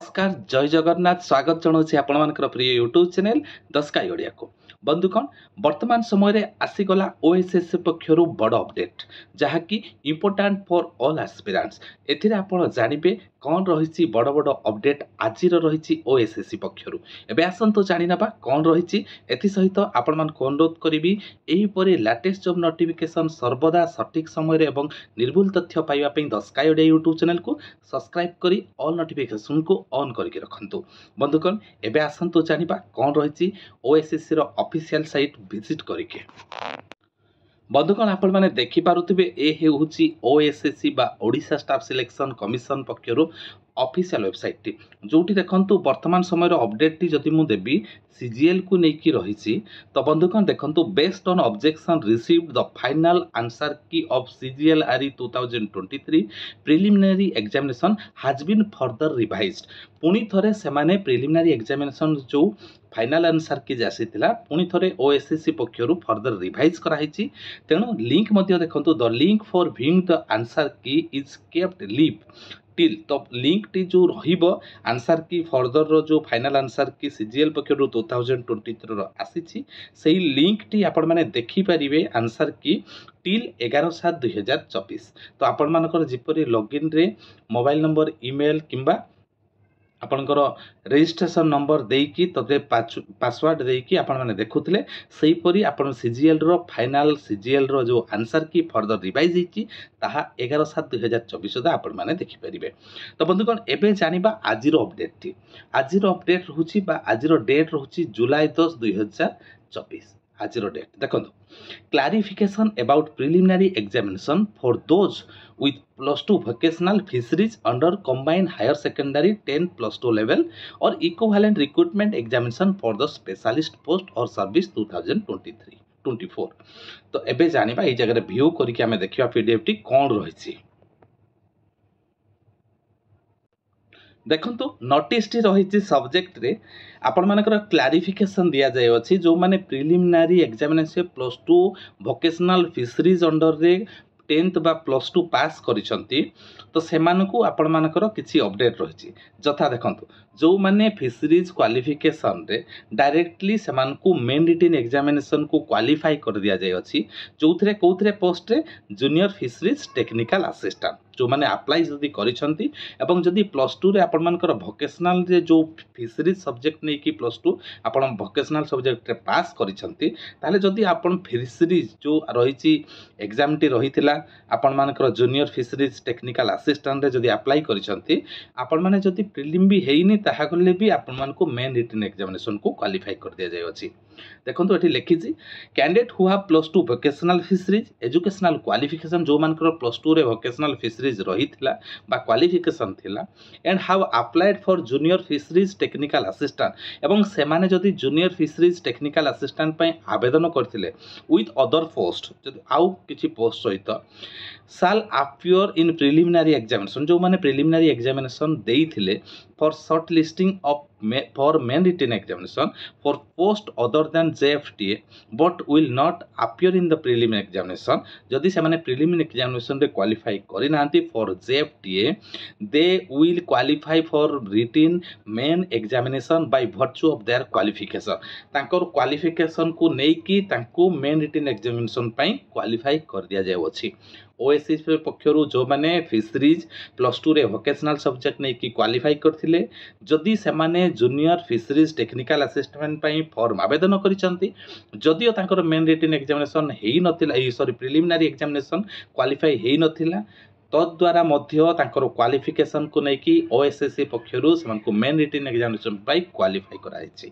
नमस्कार जय जगन्नाथ स्वागत जनाऊँ आपण प्रिय YouTube channel the sky Odia को बंधुगण वर्तमान समय आसीगला ओएसएससी पक्षर बड़ अपडेट जहाँकि इम्पोर्टाट फॉर ऑल एस्पिरेंट्स एथिरे आपण जानिबे कौन रही बड़ बड़ अपडेट आज रही ओएसएससी पक्षर एबे आसंतु जानि नबा कौन रही एथि सहित आपण मान अनुरोध करी एहीपरि लेटेस्ट जॉब नोटिफिकेशन सर्वदा सटीक समय एवं निर्भुल तथ्य पाइबा the sky Odia YouTube channel को सब्सक्राइब करी ऑल नोटिफिकेशन को ऑन करके रखंतु। बंधुगण एबे आसंतु जानिबा कौन रही ओएसएससी रो ऑफिशियल साइट विजिट करके। बंधुगण आपण माने देखि पारुथिबे ए हेउची ओएसएससी बा ओडिशा स्टाफ सिलेक्शन कमिशन पक्षरु ऑफिशियल वेबसाइट टी जोटी देखंतु वर्तमान समय रो अपडेट टी जदि मु देबी सीजीएल को नेकी रही तो बंधुगण देखंतु based on objection received the final answer key of CGL RE 2023 preliminary examination has been further revised. पुणी थरे सेमाने प्रिलिमिनरी एग्जामिनेशन जो फाइनल आंसर की जासीतिला पुणी थरे ओएसएससी पक्षरु फर्दर रिवाइज कराइछि। तेणु लिंक मध्य देखंतु the link for viewing the answer key is kept live till तो लिंक टी जो रहिबो आंसर की फर्दर रो जो फाइनल आंसर की सीजीएल पक्षरु 2023 रो आसीछि सेही लिंक टी आपण माने देखि परिबे आंसर की टिल 11/7/2024। तो आपण मानकर जिपरि लॉगिन रे मोबाइल नंबर ईमेल किंबा आपणकर रजिस्ट्रेशन नंबर देकी तते पासवर्ड देकी आपण माने देखुतले सही परी आपण सीजीएल रो फाइनल सीजीएल रो जो आंसर की फर्दर रिवाइज हिची ताहा 11/7/2024 सुधा आपण माने देखि परिबे। तो बंधुगण एबे जानिबा आजिरो अपडेट टी आजिरो अपडेट रहूची बा आजिरो डेट रहूची जुलाई 10 2024। आजिरो डेट देखंतु clarification about preliminary examination for those with +2 vocational fisheries under combined higher secondary 10+2 level or equivalent recruitment examination for the specialist post or service 2023-24। तो एबे जानिबा ए जगह व्यू करिके हमें देखिबा पीडीएफ टी कोन रहिछि। देखंतु नोटिस टी रही सब्जेक्ट रे आपण मानकर क्लैरिफिकेशन दिया जाय अछि जो माने preliminary examination +2 vocational fisheries under रे 10th बा +2 पास करिसंती तो सेमानकु आपण मानकर किछि अपडेट रहिछि जथा देखंतु जो माने फिशरीज क्वालिफिकेशन रे डायरेक्टली सेमानकु मेन रिटन एग्जामिनेशन को क्वालिफाई कर दिया जाय अछि जोथरे कोथरे पोस्ट रे जूनियर फिशरीज टेक्निकल असिस्टेंट जो माने अप्लाई जदी करिसंती एवं जदी +2 रे आपण मानकर वोकेशनल रे जो फिशरीज सब्जेक्ट नै कि +2 आपण वोकेशनल सब्जेक्ट रे पास करिसंती ताले जदी आपण फिशरीज जो रहिछि एग्जाम टी रहितिला आपण मानकर जूनियर फिशरीज टेक्निकल असिस्टेंट रे जदी अप्लाई करिसंती आपण माने जदी प्रिलिम भी हेइनी ताहा गले भी आपण मानको मेन रिटन एग्जामिनेशन को क्वालिफाई कर दिया जाय अछि। देखंतु एठी लिखिछि candidate who have +2 vocational fisheries educational qualification जो मानकर +2 रे वोकेशनल फिशरीज रहितिला बा क्वालिफिकेशन थिला and have applied for junior fisheries technical assistant एवं सेमाने जदी जूनियर फिशरीज टेक्निकल असिस्टेंट पय आवेदन करथिले विथ अदर पोस्ट जदी आउ किछि पोस्ट सहित साल अपियर इन प्रिलिमिनरी एग्जामिनेशन जो माने प्रिलिमिनरी एग्जामिनेशन देइथिले for short listing of for main written examination for post other than JFTA but will not appear in the preliminary examination जदि से माने प्रिलिमिनरी एग्जामिनेशन रे क्वालिफाई करि नांती for JFTA they will qualify for written main examination by virtue of their qualification तांकर qualification को नेकी तांको मेन रिटन एग्जामिनेशन पई क्वालिफाई कर दिया जाय अछि। ओएसएससी पक्षरु जो माने फिशरीज +2 रे वोकेशनल सब्जेक्ट नै कि क्वालिफाई करथिले जदि से माने जूनियर फिशरीज टेक्निकल असिस्टेंट पई फॉर्म आवेदन करिसंती जदिओ तांकर मेन रिटन एग्जामिनेशन हेइ नथिला सॉरी प्रिलिमिनरी एग्जामिनेशन क्वालिफाई हेइ नथिला तद्वारा मध्य तांकर क्वालिफिकेशन को नै कि ओएसएससी पक्षरु समनको मेन रिटन एग्जामिनेशन पई क्वालिफाई कराइछि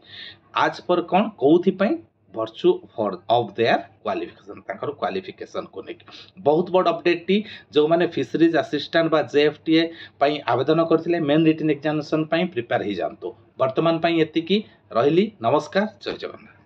आज पर कोन कोथि पई virtue for of their qualification तांकर क्वालिफिकेशन को नेकी बहुत बड़ अपडेट टी जो माने फिशरीज असिस्टेंट बा जेएफटीए पई आवेदन करथिले मेन रिटन एग्जामिनेशन पई प्रिपेयर हि जानतो वर्तमान पई एतिकी रहिली नमस्कार जय जगन्नाथ।